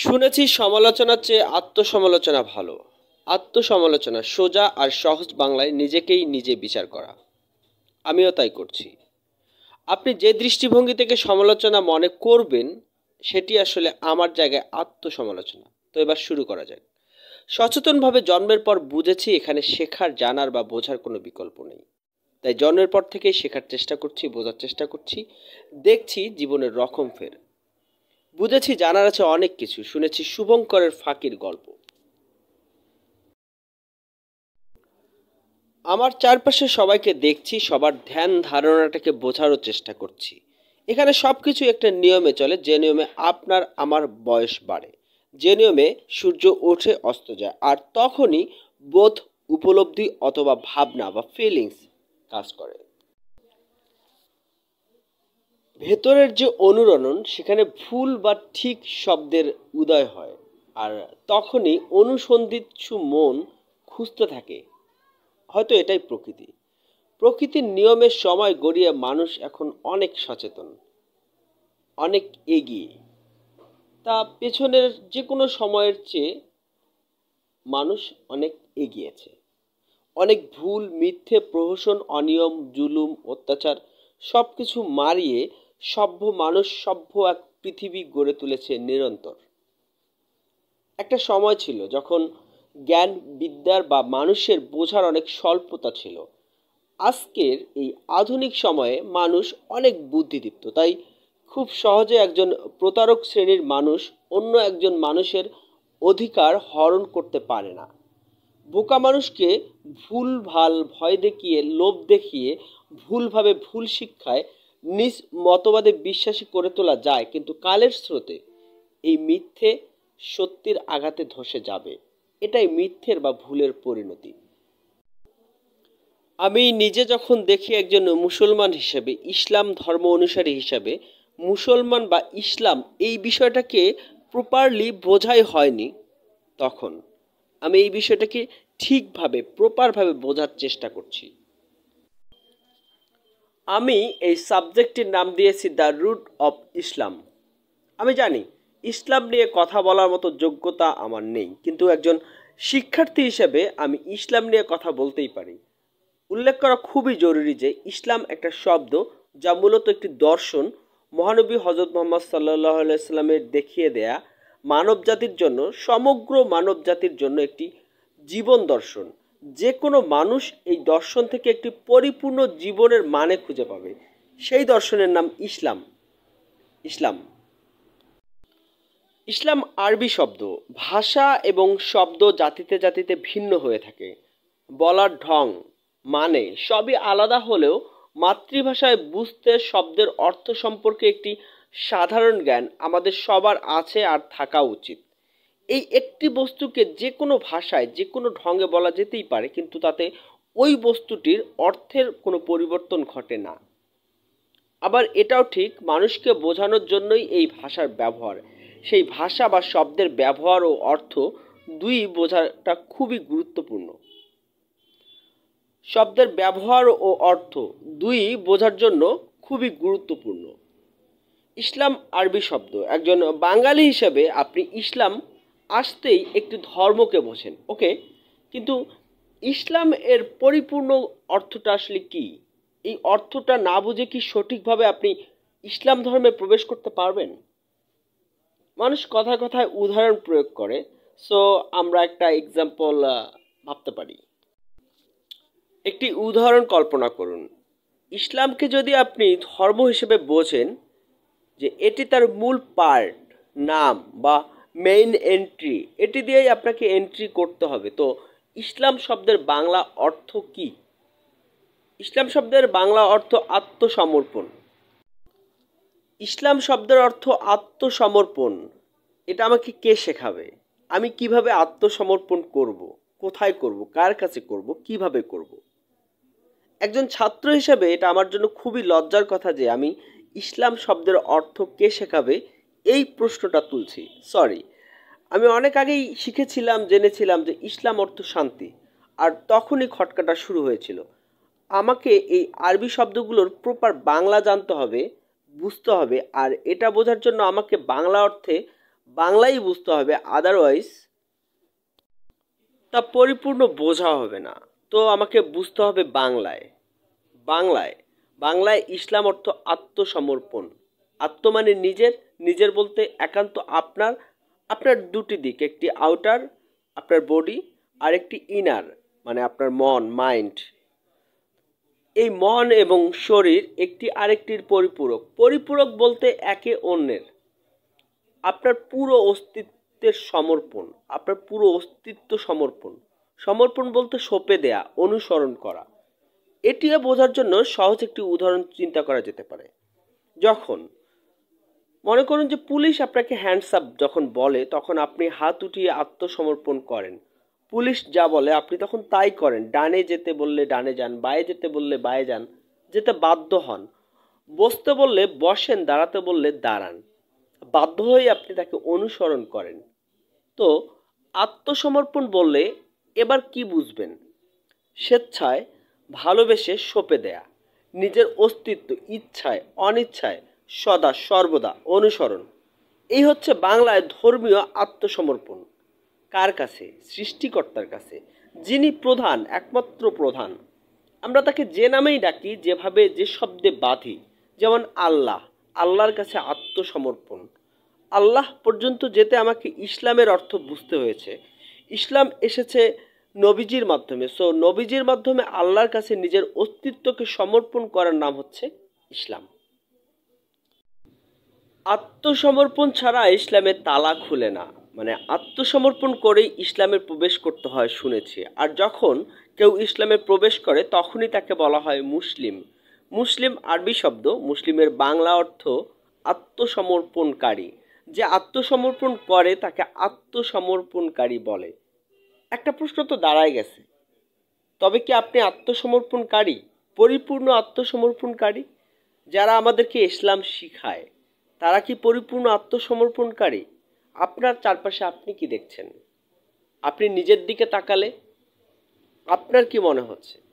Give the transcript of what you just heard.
শুনেছি সমালোচনার চেয়ে আত্মসমালোচনা ভালো। আত্মসমালোচনা সোজা আর সহজ বাংলায় নিজেকেই নিজে বিচার করা। আমিও তাই করছি। আপনি যে দৃষ্টিভঙ্গি থেকে সমালোচনা মনে করবেন সেটি আসলে আমার জায়গায় আত্মসমালোচনা। তো এবার শুরু করা যাক। সচেতনভাবে জন্মের পর বুঝেছি এখানে শেখার, জানার বা বোঝার কোনো বিকল্প নেই। তাই জন্মের পর থেকেই শেখার চেষ্টা করছি, বোঝার চেষ্টা করছি, দেখছি জীবনের রকম ফের। বুঝেছি জানার আছে অনেক কিছু, শুনেছি শুভঙ্করের ফাঁকির গল্প। আমার চারপাশে সবাইকে দেখছি, সবার ধ্যান ধারণাটাকে বোঝারও চেষ্টা করছি। এখানে সব কিছু একটা নিয়মে চলে, যে নিয়মে আপনার আমার বয়স বাড়ে, যে নিয়মে সূর্য ওঠে অস্ত যায়, আর তখনই বোধ, উপলব্ধি অথবা ভাবনা বা ফিলিংস কাজ করে। ভেতরের যে অনুরণন, সেখানে ভুল বা ঠিক শব্দের উদয় হয়, আর তখনই অনুসন্ধিৎসু মন খুঁজতে থাকে। হয়তো এটাই প্রকৃতি। প্রকৃতির নিয়মের সময় গড়িয়ে মানুষ এখন অনেক সচেতন, অনেক এগিয়ে। তা পেছনের যে কোনো সময়ের চেয়ে মানুষ অনেক এগিয়েছে। অনেক ভুল, মিথ্যে, প্রহসন, অনিয়ম, জুলুম, অত্যাচার সব কিছু মারিয়ে সভ্য মানুষ সভ্য এক পৃথিবী গড়ে তুলেছে নিরন্তর। একটা সময় ছিল যখন জ্ঞান, বিদ্যার বা মানুষের বোঝার অনেক স্বল্পতা ছিল। আজকের এই আধুনিক সময়ে মানুষ অনেক বুদ্ধিদীপ্ত, তাই খুব সহজে একজন প্রতারক শ্রেণীর মানুষ অন্য একজন মানুষের অধিকার হরণ করতে পারে না। বোকা মানুষকে ভুল ভাল ভয় দেখিয়ে, লোভ দেখিয়ে, ভুলভাবে ভুল শিক্ষায় নিজ মতবাদে বিশ্বাসী করে তোলা যায়, কিন্তু কালের স্রোতে এই মিথ্যে সত্যির আঘাতে ধসে যাবে। এটাই মিথ্যের বা ভুলের পরিণতি। আমি নিজে যখন দেখি একজন মুসলমান হিসেবে, ইসলাম ধর্ম অনুসারী হিসাবে, মুসলমান বা ইসলাম এই বিষয়টাকে প্রপারলি বোঝাই হয়নি, তখন আমি এই বিষয়টাকে ঠিকভাবে প্রপারভাবে বোঝার চেষ্টা করছি। আমি এই সাবজেক্টটির নাম দিয়েছি দ্য রুট অফ ইসলাম। আমি জানি ইসলাম নিয়ে কথা বলার মতো যোগ্যতা আমার নেই, কিন্তু একজন শিক্ষার্থী হিসেবে আমি ইসলাম নিয়ে কথা বলতেই পারি। উল্লেখ করা খুবই জরুরি যে ইসলাম একটা শব্দ, যা মূলত একটি দর্শন। মহানবী হজরত মোহাম্মদ সাল্লাহ আলাইস্লামের দেখিয়ে দেয়া মানব জাতির জন্য, সমগ্র মানব জাতির জন্য একটি জীবন দর্শন। যে কোনো মানুষ এই দর্শন থেকে একটি পরিপূর্ণ জীবনের মানে খুঁজে পাবে। সেই দর্শনের নাম ইসলাম। ইসলাম ইসলাম আরবি শব্দ। ভাষা এবং শব্দ জাতিতে জাতিতে ভিন্ন হয়ে থাকে। বলার ঢং, মানে সবই আলাদা হলেও মাতৃভাষায় বুঝতে শব্দের অর্থ সম্পর্কে একটি সাধারণ জ্ঞান আমাদের সবার আছে আর থাকা উচিত। এই একটি বস্তুকে যে কোনো ভাষায় যে কোনো ঢঙে বলা যেতেই পারে, কিন্তু তাতে ওই বস্তুটির অর্থের কোনো পরিবর্তন ঘটে না। আবার এটাও ঠিক, মানুষকে বোঝানোর জন্যই এই ভাষার ব্যবহার। সেই ভাষা বা শব্দের ব্যবহার ও অর্থ দুই বোঝাটা খুবই গুরুত্বপূর্ণ। শব্দের ব্যবহার ও অর্থ দুই বোঝার জন্য খুবই গুরুত্বপূর্ণ। ইসলাম আরবি শব্দ। একজন বাঙালি হিসেবে আপনি ইসলাম আসতেই একটি ধর্মকে বোঝেন, ওকে, কিন্তু ইসলাম এর পরিপূর্ণ অর্থটা আসলে কি? এই অর্থটা না বুঝে কি সঠিকভাবে আপনি ইসলাম ধর্মে প্রবেশ করতে পারবেন? মানুষ কথায় কথায় উদাহরণ প্রয়োগ করে, সো আমরা একটা এক্সাম্পল ভাবতে পারি। একটি উদাহরণ কল্পনা করুন। ইসলামকে যদি আপনি ধর্ম হিসেবে বোঝেন, যে এটি তার মূল পার্ট, নাম বা মেইন এন্ট্রি, এটি দিয়েই আপনাকে এন্ট্রি করতে হবে। তো ইসলাম শব্দের বাংলা অর্থ কি? ইসলাম শব্দের বাংলা অর্থ আত্মসমর্পণ। ইসলাম শব্দের অর্থ আত্মসমর্পণ। এটা আমাকে কে শেখাবে? আমি কিভাবে আত্মসমর্পণ করব? কোথায় করব? কার কাছে করব? কিভাবে করব? একজন ছাত্র হিসেবে এটা আমার জন্য খুবই লজ্জার কথা যে আমি ইসলাম শব্দের অর্থ কে শেখাবে এই প্রশ্নটা তুলছি। সরি, আমি অনেক আগেই শিখেছিলাম, জেনেছিলাম যে ইসলাম অর্থ শান্তি, আর তখনই খটকাটা শুরু হয়েছিল। আমাকে এই আরবি শব্দগুলোর প্রপার বাংলা জানতে হবে, বুঝতে হবে, আর এটা বোঝার জন্য আমাকে বাংলা অর্থে বাংলাই বুঝতে হবে, আদারওয়াইজ তা পরিপূর্ণ বোঝা হবে না। তো আমাকে বুঝতে হবে বাংলায়। বাংলায় বাংলায় ইসলাম অর্থ আত্মসমর্পণ। আত্ম মানে নিজের, নিজের বলতে একান্ত আপনার। আপনার দুটি দিক, একটি আউটার আপনার বডি আর একটি ইনার মানে আপনার মন, মাইন্ড। এই মন এবং শরীর একটি আরেকটির পরিপূরক। পরিপূরক বলতে একে অন্যের। আপনার পুরো অস্তিত্বের সমর্পণ, আপনার পুরো অস্তিত্ব সমর্পণ। সমর্পণ বলতে সঁপে দেয়া, অনুসরণ করা। এটিও বোঝার জন্য সহজ একটি উদাহরণ চিন্তা করা যেতে পারে। যখন মনে করুন যে পুলিশ আপনাকে হ্যান্ডস আপ যখন বলে, তখন আপনি হাত উঠিয়ে আত্মসমর্পণ করেন। পুলিশ যা বলে আপনি তখন তাই করেন। ডানে যেতে বললে ডানে যান, বায়ে যেতে বললে বায়ে যান, যেতে বাধ্য হন। বসতে বললে বসেন, দাঁড়াতে বললে দাঁড়ান। বাধ্য হয়ে আপনি তাকে অনুসরণ করেন। তো আত্মসমর্পণ বললে এবার কি বুঝবেন? স্বেচ্ছায়, ভালোবেসে সঁপে দেয়া, নিজের অস্তিত্ব ইচ্ছায় অনিচ্ছায় সদা সর্বদা অনুসরণ। এই হচ্ছে বাংলায় ধর্মীয় আত্মসমর্পণ। কার কাছে? সৃষ্টিকর্তার কাছে, যিনি প্রধান, একমাত্র প্রধান। আমরা তাকে যে নামেই ডাকি, যেভাবে যে শব্দে বাঁধি, যেমন আল্লাহ, আল্লাহর কাছে আত্মসমর্পণ। আল্লাহ পর্যন্ত যেতে আমাকে ইসলামের অর্থ বুঝতে হয়েছে। ইসলাম এসেছে নবীজির মাধ্যমে। সো নবীজির মাধ্যমে আল্লাহর কাছে নিজের অস্তিত্বকে সমর্পণ করার নাম হচ্ছে ইসলাম। আত্মসমর্পণ ছাড়া ইসলামের তালা খুলে না। মানে আত্মসমর্পণ করেই ইসলামে প্রবেশ করতে হয় শুনেছি। আর যখন কেউ ইসলামে প্রবেশ করে তখনই তাকে বলা হয় মুসলিম। মুসলিম আরবি শব্দ, মুসলিমের বাংলা অর্থ আত্মসমর্পণকারী। যে আত্মসমর্পণ করে তাকে আত্মসমর্পণকারী বলে। একটা প্রশ্ন তো দাঁড়ায় গেছে, তবে কি আপনি আত্মসমর্পণকারী, পরিপূর্ণ আত্মসমর্পণকারী? যারা আমাদেরকে ইসলাম শিখায় তারা কি পরিপূর্ণ আত্মসমর্পণকারী? আপনার চারপাশে আপনি কি দেখছেন? আপনি নিজের দিকে তাকালে আপনার কি মনে হচ্ছে?